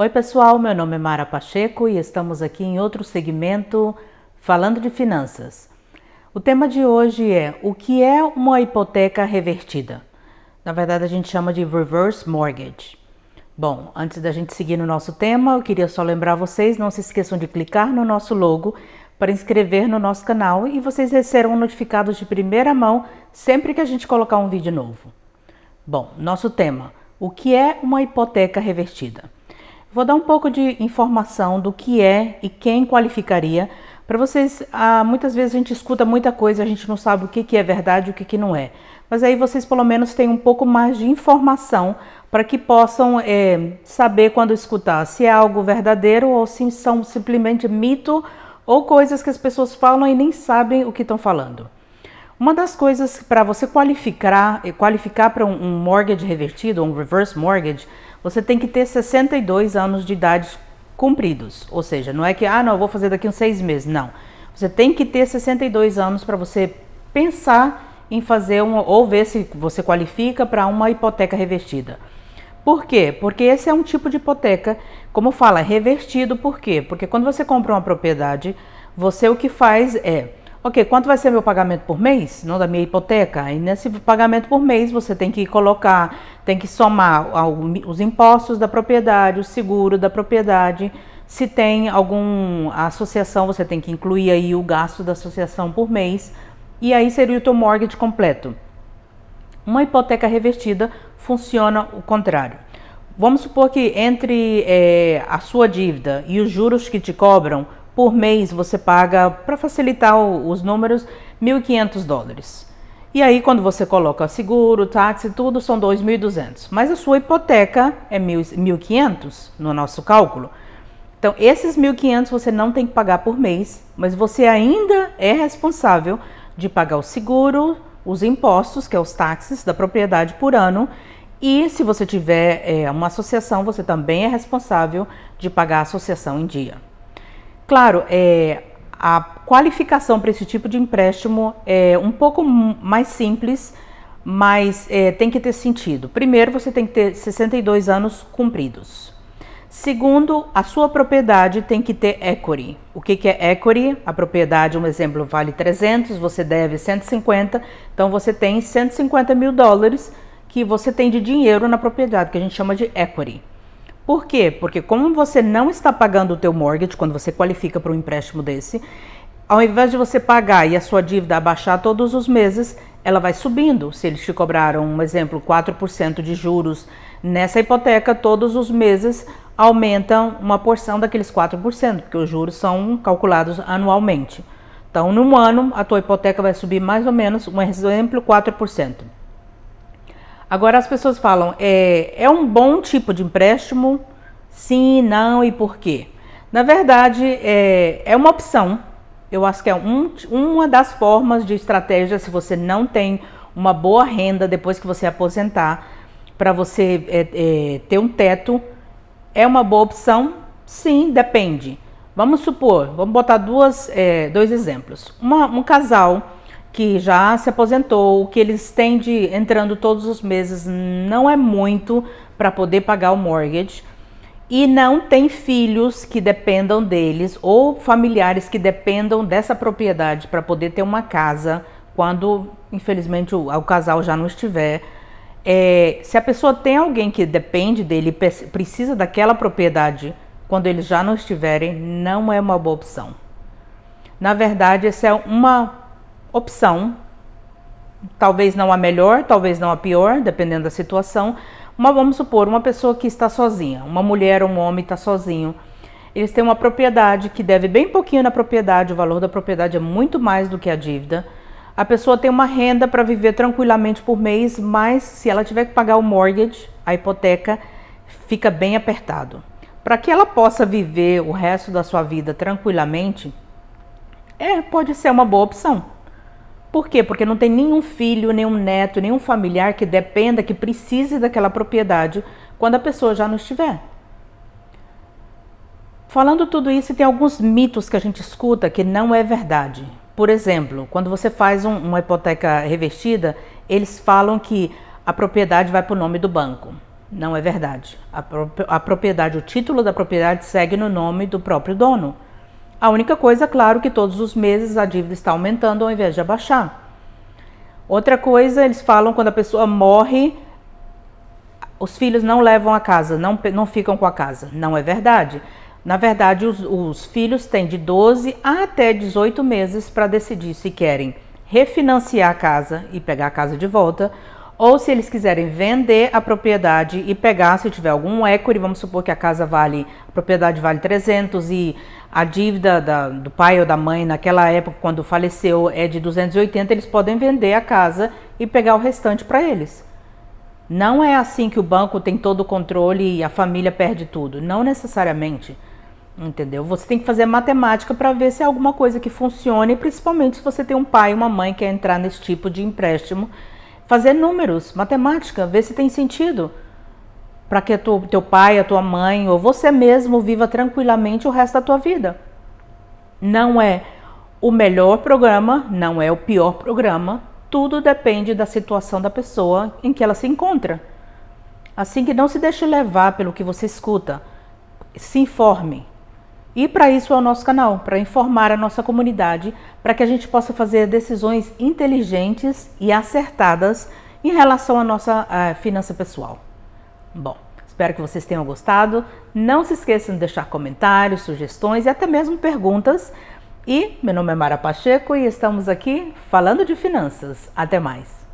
Oi pessoal, meu nome é Mara Pacheco e estamos aqui em outro segmento falando de finanças. O tema de hoje é o que é uma hipoteca revertida. Na verdade a gente chama de reverse mortgage. Bom, antes da gente seguir no nosso tema, eu queria só lembrar vocês, não se esqueçam de clicar no nosso logo para inscrever no nosso canal e vocês serão notificados de primeira mão sempre que a gente colocar um vídeo novo. Bom, nosso tema, o que é uma hipoteca revertida? Vou dar um pouco de informação do que é e quem qualificaria para vocês. Muitas vezes a gente escuta muita coisa, a gente não sabe o que é verdade e o que não é. Mas aí vocês pelo menos têm um pouco mais de informação para que possam saber quando escutar se é algo verdadeiro ou se são simplesmente mito ou coisas que as pessoas falam e nem sabem o que estão falando. Uma das coisas para você qualificar para um mortgage revertido, um reverse mortgage, você tem que ter 62 anos de idade cumpridos. Ou seja, não é que, não, eu vou fazer daqui uns 6 meses. Não. Você tem que ter 62 anos para você pensar em fazer ou ver se você qualifica para uma hipoteca revertida. Por quê? Porque esse é um tipo de hipoteca, como fala, revertido. Por quê? Porque quando você compra uma propriedade, você o que faz é, ok, quanto vai ser meu pagamento por mês? Não da minha hipoteca. E nesse pagamento por mês você tem que colocar, tem que somar os impostos da propriedade, o seguro da propriedade. Se tem alguma associação, você tem que incluir aí o gasto da associação por mês. E aí seria o teu mortgage completo. Uma hipoteca revertida funciona o contrário. Vamos supor que entre a sua dívida e os juros que te cobram, por mês você paga, para facilitar os números, $1.500. E aí quando você coloca seguro, táxi e tudo, são 2.200. Mas a sua hipoteca é 1.500 no nosso cálculo. Então esses 1.500 você não tem que pagar por mês, mas você ainda é responsável de pagar o seguro, os impostos, que é os táxis da propriedade por ano. E se você tiver uma associação, você também é responsável de pagar a associação em dia. Claro, a qualificação para esse tipo de empréstimo é um pouco mais simples, mas tem que ter sentido. Primeiro, você tem que ter 62 anos cumpridos. Segundo, a sua propriedade tem que ter equity. O que é equity? A propriedade, um exemplo, vale 300, você deve 150, então você tem $150 mil que você tem de dinheiro na propriedade, que a gente chama de equity. Por quê? Porque como você não está pagando o teu mortgage quando você qualifica para um empréstimo desse, ao invés de você pagar e a sua dívida abaixar todos os meses, ela vai subindo. Se eles te cobraram, um exemplo, 4% de juros nessa hipoteca, todos os meses aumentam uma porção daqueles 4%, porque os juros são calculados anualmente. Então, num ano, a tua hipoteca vai subir mais ou menos, um exemplo, 4%. Agora as pessoas falam, é um bom tipo de empréstimo? Sim, não e por quê? Na verdade, é uma opção. Eu acho que é uma das formas de estratégia, se você não tem uma boa renda depois que você aposentar, para você ter um teto, é uma boa opção? Sim, depende. Vamos supor, vamos botar dois exemplos. Um casal que já se aposentou, o que eles têm de entrando todos os meses não é muito para poder pagar o mortgage e não tem filhos que dependam deles ou familiares que dependam dessa propriedade para poder ter uma casa quando, infelizmente, o casal já não estiver. Se a pessoa tem alguém que depende dele, precisa daquela propriedade quando eles já não estiverem, não é uma boa opção. Na verdade, essa é uma opção, talvez não a melhor, talvez não a pior, dependendo da situação, mas vamos supor, uma pessoa que está sozinha, uma mulher ou um homem está sozinho, eles têm uma propriedade que deve bem pouquinho na propriedade, o valor da propriedade é muito mais do que a dívida, a pessoa tem uma renda para viver tranquilamente por mês, mas se ela tiver que pagar o mortgage, a hipoteca, fica bem apertado. Para que ela possa viver o resto da sua vida tranquilamente, pode ser uma boa opção. Por quê? Porque não tem nenhum filho, nenhum neto, nenhum familiar que dependa, que precise daquela propriedade quando a pessoa já não estiver. Falando tudo isso, tem alguns mitos que a gente escuta que não é verdade. Por exemplo, quando você faz uma hipoteca revertida, eles falam que a propriedade vai para o nome do banco. Não é verdade. A propriedade, o título da propriedade segue no nome do próprio dono. A única coisa, claro, que todos os meses a dívida está aumentando ao invés de abaixar. Outra coisa, eles falam quando a pessoa morre, os filhos não levam a casa, não ficam com a casa. Não é verdade. Na verdade, os filhos têm de 12 até 18 meses para decidir se querem refinanciar a casa e pegar a casa de volta, ou se eles quiserem vender a propriedade e pegar, se tiver algum equity, vamos supor que a propriedade vale 300 e a dívida do pai ou da mãe naquela época, quando faleceu, é de 280, eles podem vender a casa e pegar o restante para eles. Não é assim que o banco tem todo o controle e a família perde tudo, não necessariamente, entendeu? Você tem que fazer matemática para ver se é alguma coisa que funcione, principalmente se você tem um pai e uma mãe que quer entrar nesse tipo de empréstimo. Fazer números, matemática, ver se tem sentido para que teu pai, a tua mãe ou você mesmo viva tranquilamente o resto da tua vida. Não é o melhor programa, não é o pior programa, tudo depende da situação da pessoa em que ela se encontra. Assim que não se deixe levar pelo que você escuta, se informe. E para isso é o nosso canal, para informar a nossa comunidade, para que a gente possa fazer decisões inteligentes e acertadas em relação à nossa finança pessoal. Bom, espero que vocês tenham gostado. Não se esqueçam de deixar comentários, sugestões e até mesmo perguntas. E meu nome é Mara Pacheco e estamos aqui falando de finanças. Até mais!